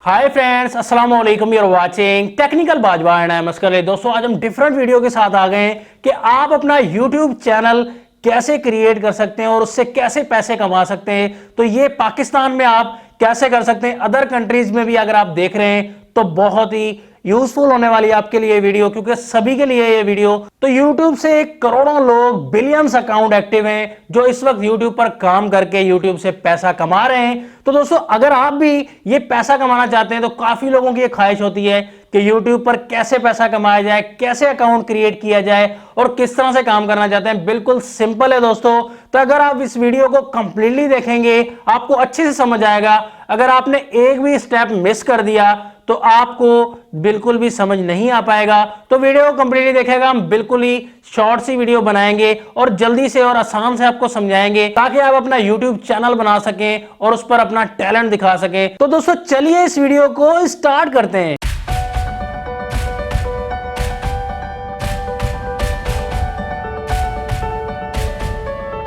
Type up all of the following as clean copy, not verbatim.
Hi friends, अस्सलाम वालेकुम। Your watching technical Bajwa and I am Oscar. दोस्तों, आज हम डिफरेंट वीडियो के साथ आ गए हैं कि आप अपना यूट्यूब चैनल कैसे क्रिएट कर सकते हैं और उससे कैसे पैसे कमा सकते हैं। तो ये पाकिस्तान में आप कैसे कर सकते हैं, अदर कंट्रीज में भी अगर आप देख रहे हैं तो बहुत ही यूजफुल होने वाली है आपके लिए वीडियो, क्योंकि सभी के लिए ये वीडियो। तो YouTube से करोड़ों लोग, बिलियंस अकाउंट एक्टिव हैं जो इस वक्त YouTube पर काम करके YouTube से पैसा कमा रहे हैं। तो दोस्तों, अगर आप भी ये पैसा कमाना चाहते हैं तो काफी लोगों की ये ख्वाहिश होती है कि YouTube पर कैसे पैसा कमाया जाए, कैसे अकाउंट क्रिएट किया जाए और किस तरह से काम करना चाहते हैं। बिल्कुल सिंपल है दोस्तों। तो अगर आप इस वीडियो को कंप्लीटली देखेंगे आपको अच्छे से समझ आएगा। अगर आपने एक भी स्टेप मिस कर दिया तो आपको बिल्कुल भी समझ नहीं आ पाएगा। तो वीडियो को कंप्लीटली देखेगा, हम बिल्कुल ही शॉर्ट सी वीडियो बनाएंगे और जल्दी से और आसान से आपको समझाएंगे ताकि आप अपना YouTube चैनल बना सकें और उस पर अपना टैलेंट दिखा सकें। तो दोस्तों, चलिए इस वीडियो को स्टार्ट करते हैं।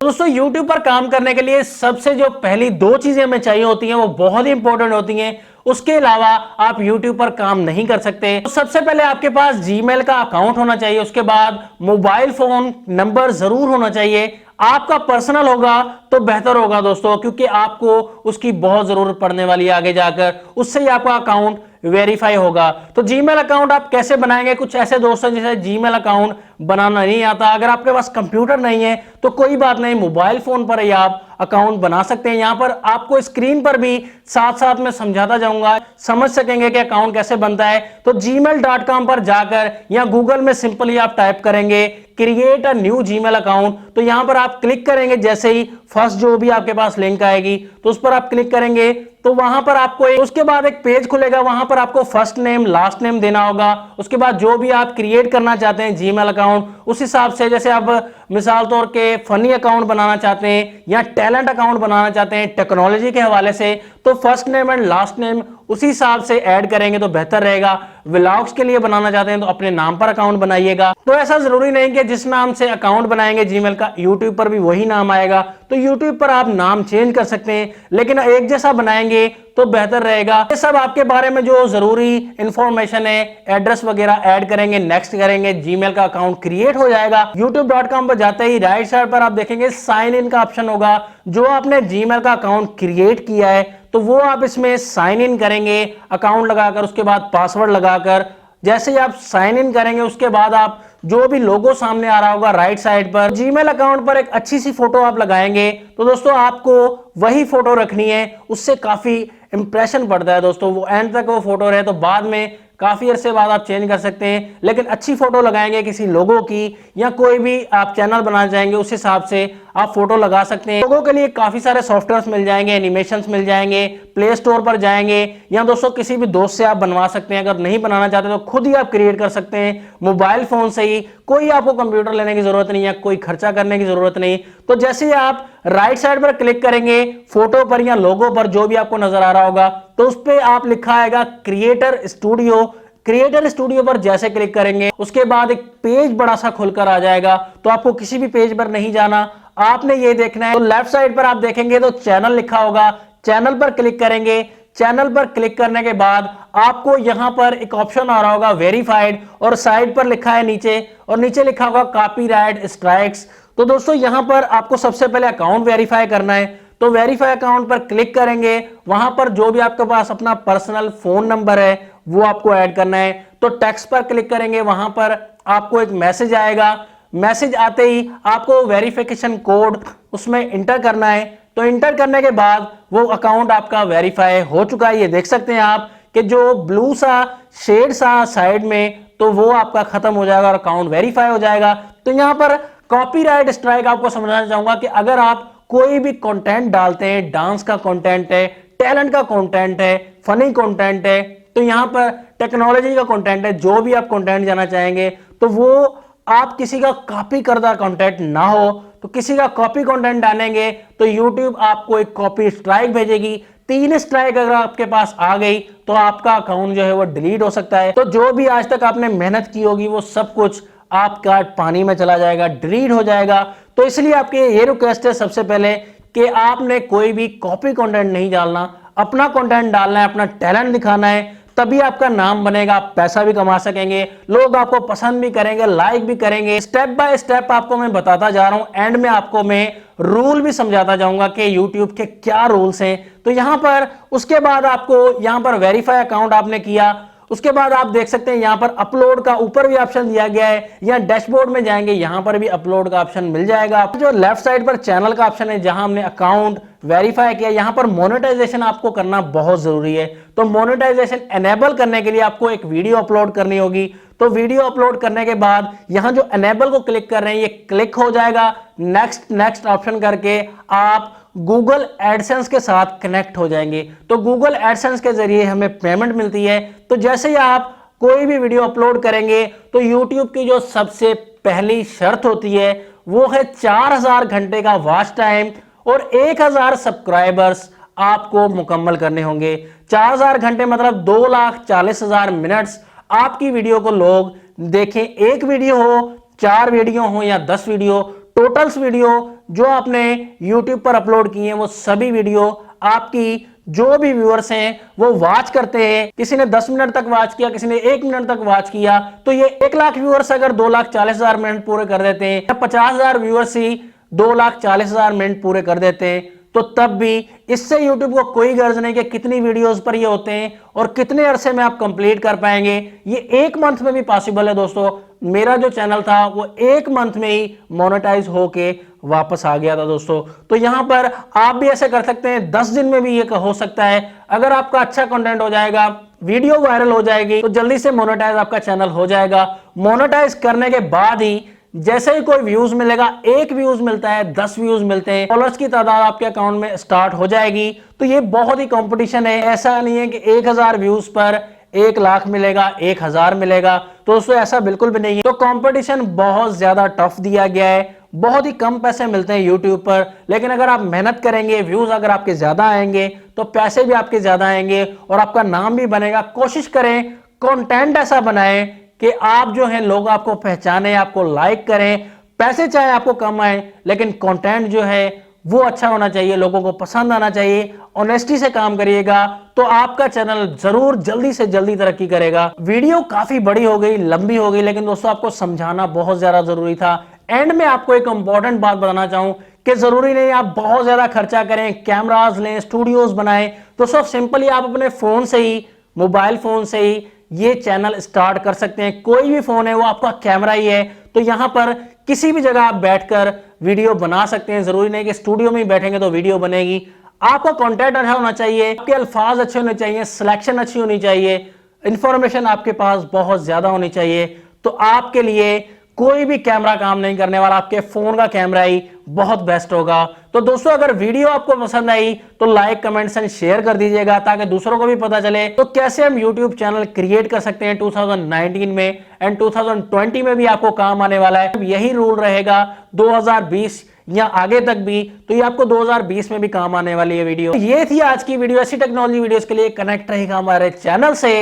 दोस्तों, YouTube पर काम करने के लिए सबसे जो पहली दो चीजें हमें चाहिए होती हैं वो बहुत ही इंपॉर्टेंट होती हैं। उसके अलावा आप YouTube पर काम नहीं कर सकते। तो सबसे पहले आपके पास Gmail का अकाउंट होना चाहिए। उसके बाद मोबाइल फोन नंबर जरूर होना चाहिए। आपका पर्सनल होगा तो बेहतर होगा दोस्तों, क्योंकि आपको उसकी बहुत जरूरत पड़ने वाली है आगे जाकर। उससे ही आपका अकाउंट वेरीफाई होगा। तो जीमेल अकाउंट आप कैसे बनाएंगे? कुछ ऐसे दोस्त हैं जिसे जीमेल अकाउंट बनाना नहीं आता। अगर आपके पास कंप्यूटर नहीं है तो कोई बात नहीं, मोबाइल फोन पर ही आप अकाउंट बना सकते हैं। यहां पर आपको स्क्रीन पर भी साथ साथ में समझाता जाऊंगा, समझ सकेंगे कि अकाउंट कैसे बनता है। तो gmail.com पर जाकर या गूगल में सिंपली आप टाइप करेंगे create a new Gmail account. तो यहां पर आप क्लिक करेंगे, जैसे ही फर्स्ट जो भी आपके पास लिंक आएगी तो उस पर आप क्लिक करेंगे तो वहां पर आपको उसके बाद एक पेज खुलेगा। वहां पर आपको फर्स्ट नेम लास्ट नेम देना होगा। उसके बाद जो भी आप क्रिएट करना चाहते हैं जीमेल अकाउंट, उस हिसाब से, जैसे आप मिसाल तौर के फनी अकाउंट बनाना चाहते हैं या टैलेंट अकाउंट बनाना चाहते हैं टेक्नोलॉजी के हवाले से, तो first name and last name उसी हिसाब से ऐड करेंगे तो बेहतर रहेगा। व्लॉग्स के लिए बनाना चाहते हैं तो अपने नाम पर अकाउंट बनाइएगा। तो ऐसा जरूरी नहीं कि जिस नाम से अकाउंट बनाएंगे जीमेल का यूट्यूब पर भी वही नाम आएगा। तो यूट्यूब पर आप नाम चेंज कर सकते हैं, लेकिन एक जैसा बनाएंगे तो बेहतर रहेगा। ये सब आपके बारे में जो जरूरी इंफॉर्मेशन है, एड्रेस वगैरह ऐड करेंगे, नेक्स्ट करेंगे, जीमेल का अकाउंट क्रिएट हो जाएगा। youtube.com पर जाते ही राइट साइड पर आप देखेंगे साइन इन का ऑप्शन होगा। जो आपने जीमेल का अकाउंट क्रिएट किया है तो वो आप इसमें साइन इन करेंगे अकाउंट लगाकर, उसके बाद पासवर्ड लगाकर। जैसे ही आप साइन इन करेंगे उसके बाद आप जो भी लोगो सामने आ रहा होगा राइट साइड पर, जीमेल अकाउंट पर एक अच्छी सी फोटो आप लगाएंगे। तो दोस्तों, आपको वही फोटो रखनी है, उससे काफी इंप्रेशन पड़ता है दोस्तों। वो एंड तक वो फोटो रहे, तो बाद में काफी अरसे बाद आप चेंज कर सकते हैं। लेकिन अच्छी फोटो लगाएंगे किसी लोगो की, या कोई भी आप चैनल बनाना चाहेंगे उस हिसाब से आप फोटो लगा सकते हैं। लोगों के लिए काफी सारे सॉफ्टवेयर्स मिल जाएंगे, एनिमेशंस मिल जाएंगे। प्ले स्टोर पर जाएंगे या दोस्तों किसी भी दोस्त से आप बनवा सकते हैं। अगर नहीं बनाना चाहते तो खुद ही आप क्रिएट कर सकते हैं मोबाइल फोन से ही। कोई आपको कंप्यूटर लेने की जरूरत नहीं है, कोई खर्चा करने की जरूरत नहीं। तो जैसे ही आप राइट साइड पर क्लिक करेंगे फोटो पर या लोगो पर, जो भी आपको नजर आ रहा होगा, तो उस पर आप लिखा आएगा क्रिएटर स्टूडियो। क्रिएटर स्टूडियो पर जैसे क्लिक करेंगे उसके बाद एक पेज बड़ा सा खुलकर आ जाएगा। तो आपको किसी भी पेज पर नहीं जाना, आपने ये देखना है। तो लेफ्ट साइड पर आप देखेंगे तो चैनल लिखा होगा, चैनल पर क्लिक करेंगे। चैनल पर क्लिक करने के बाद आपको यहां पर एक ऑप्शन आ रहा होगा वेरीफाइड, और साइड पर लिखा है नीचे, और नीचे लिखा होगा कॉपीराइट स्ट्राइक्स। तो दोस्तों, यहां पर आपको सबसे पहले अकाउंट वेरीफाई करना है। तो वेरीफाई अकाउंट पर क्लिक करेंगे, वहां पर जो भी आपके पास अपना पर्सनल फोन नंबर है वो आपको ऐड करना है। तो टेक्स्ट पर क्लिक करेंगे, वहां पर आपको एक मैसेज आएगा। मैसेज आते ही आपको वेरिफिकेशन कोड उसमें इंटर करना है। तो इंटर करने के बाद वो अकाउंट आपका वेरीफाई हो चुका है। ये देख सकते हैं आप कि जो ब्लू सा शेड सा साइड में, तो वो आपका खत्म हो जाएगा और अकाउंट वेरीफाई हो जाएगा। तो यहां पर कॉपीराइट स्ट्राइक आपको समझना चाहूंगा कि अगर आप कोई भी कंटेंट डालते हैं, डांस का कंटेंट है, टैलेंट का कंटेंट है, फनी कंटेंट है, तो यहां पर टेक्नोलॉजी का कंटेंट है, जो भी आप कंटेंट जाना चाहेंगे, तो वो आप किसी का कॉपी करदा कंटेंट ना हो। तो किसी का कॉपी कंटेंट डालेंगे तो YouTube आपको एक कॉपी स्ट्राइक भेजेगी। 3 स्ट्राइक अगर आपके पास आ गई तो आपका अकाउंट जो है वो डिलीट हो सकता है। तो जो भी आज तक आपने मेहनत की होगी वो सब कुछ आपका पानी में चला जाएगा, डिलीट हो जाएगा। तो इसलिए आपकी ये रिक्वेस्ट है सबसे पहले कि आपने कोई भी कॉपी कंटेंट नहीं डालना। अपना कंटेंट डालना है, अपना टैलेंट दिखाना है, तभी आपका नाम बनेगा, आप पैसा भी कमा सकेंगे, लोग आपको पसंद भी करेंगे, लाइक भी करेंगे। स्टेप बाय स्टेप आपको मैं बताता जा रहा हूं, एंड में आपको मैं रूल भी समझाता जाऊंगा कि YouTube के क्या रूल्स हैं। तो यहां पर उसके बाद आपको यहां पर वेरीफाई अकाउंट आपने किया, उसके बाद आप देख सकते हैं यहां पर अपलोड का ऊपर भी ऑप्शन दिया गया है, या डैशबोर्ड में जाएंगे यहां पर भी अपलोड का ऑप्शन मिल जाएगा। जो लेफ्ट साइड पर चैनल का ऑप्शन है जहां हमने अकाउंट वेरीफाई किया, यहां पर मोनेटाइजेशन आपको करना बहुत जरूरी है। तो मोनेटाइजेशन एनेबल करने के लिए आपको एक वीडियो अपलोड करनी होगी। तो वीडियो अपलोड करने के बाद यहां जो एनेबल को क्लिक कर रहे हैं ये क्लिक हो जाएगा, नेक्स्ट नेक्स्ट ऑप्शन करके आप गूगल एडसेंस के साथ कनेक्ट हो जाएंगे। तो गूगल एडसेंस के जरिए हमें पेमेंट मिलती है। तो जैसे ही आप कोई भी वीडियो अपलोड करेंगे तो YouTube की जो सबसे पहली शर्त होती है वो है 4000 घंटे का वॉच टाइम और 1000 सब्सक्राइबर्स आपको मुकम्मल करने होंगे। 4000 घंटे मतलब 2,40,000 मिनट्स आपकी वीडियो को लोग देखें। एक वीडियो हो, 4 वीडियो हो या 10 वीडियो, टोटल्स वीडियो जो आपने YouTube पर अपलोड किए हैं वो सभी वीडियो आपकी जो भी व्यूअर्स हैं वो वॉच करते हैं। किसी ने 10 मिनट तक वॉच किया, किसी ने 1 मिनट तक वॉच किया, तो ये 1 लाख व्यूअर्स अगर 2,40,000 मिनट पूरे कर देते हैं, या 50,000 व्यूअर्स ही 2,40,000 मिनट पूरे कर देते हैं, तो तब भी इससे YouTube को कोई गर्ज नहीं कि कितनी वीडियोस पर ये होते हैं और कितने अरसे में आप कंप्लीट कर पाएंगे। ये 1 मंथ में भी पॉसिबल है दोस्तों। मेरा जो चैनल था वो 1 मंथ में ही मोनेटाइज होके वापस आ गया था दोस्तों। तो यहां पर आप भी ऐसे कर सकते हैं, 10 दिन में भी ये हो सकता है। अगर आपका अच्छा कंटेंट हो जाएगा, वीडियो वायरल हो जाएगी, तो जल्दी से मोनेटाइज आपका चैनल हो जाएगा। मोनेटाइज करने के बाद ही जैसे ही कोई व्यूज मिलेगा, 1 व्यूज मिलता है, 10 व्यूज मिलते हैं, फॉलोअर्स की तादाद आपके अकाउंट में स्टार्ट हो जाएगी। तो ये बहुत ही कंपटीशन है, ऐसा नहीं है कि 1000 व्यूज पर 1 लाख मिलेगा, 1000 मिलेगा। तो दोस्तों ऐसा बिल्कुल भी नहीं है। तो कंपटीशन बहुत ज्यादा टफ दिया गया है, बहुत ही कम पैसे मिलते हैं YouTube पर, लेकिन अगर आप मेहनत करेंगे, व्यूज अगर आपके ज्यादा आएंगे तो पैसे भी आपके ज्यादा आएंगे और आपका नाम भी बनेगा। कोशिश करें कंटेंट ऐसा बनाएं कि आप जो है लोग आपको पहचाने, आपको लाइक करें। पैसे चाहे आपको कम आए लेकिन कंटेंट जो है वो अच्छा होना चाहिए, लोगों को पसंद आना चाहिए। ऑनेस्टी से काम करिएगा तो आपका चैनल जरूर जल्दी से जल्दी तरक्की करेगा। वीडियो काफी बड़ी हो गई, लंबी हो गई, लेकिन दोस्तों आपको समझाना बहुत ज्यादा जरूरी था। एंड में आपको एक इंपॉर्टेंट बात बताना चाहूं कि जरूरी नहीं आप बहुत ज्यादा खर्चा करें, कैमरास लें, स्टूडियोज बनाएं। दोस्तों सिंपली आप अपने फोन से ही, मोबाइल फोन से ही ये चैनल स्टार्ट कर सकते हैं। कोई भी फोन है वो आपका कैमरा ही है। तो यहां पर किसी भी जगह आप बैठकर वीडियो बना सकते हैं। जरूरी नहीं कि स्टूडियो में ही बैठेंगे तो वीडियो बनेगी। आपका कंटेंट अच्छा होना चाहिए, आपके अल्फाज अच्छे होने चाहिए, सिलेक्शन अच्छी होनी चाहिए, इंफॉर्मेशन आपके पास बहुत ज्यादा होनी चाहिए। तो आपके लिए कोई भी कैमरा काम नहीं करने वाला, आपके फोन का कैमरा ही बहुत बेस्ट होगा। तो दोस्तों अगर वीडियो आपको पसंद आई तो लाइक, कमेंट्स एंड शेयर कर दीजिएगा ताकि दूसरों को भी पता चले तो कैसे हम YouTube चैनल क्रिएट कर सकते हैं 2019 में, एंड 2020 में भी आपको काम आने वाला है। यही रूल रहेगा 2020 या आगे तक भी, तो ये आपको 2020 में भी काम आने वाली है वीडियो। ये थी आज की वीडियो। ऐसी टेक्नोलॉजी वीडियोस के लिए कनेक्ट रहेगा हमारे चैनल से।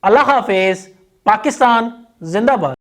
अल्लाह हाफिज, पाकिस्तान जिंदाबाद।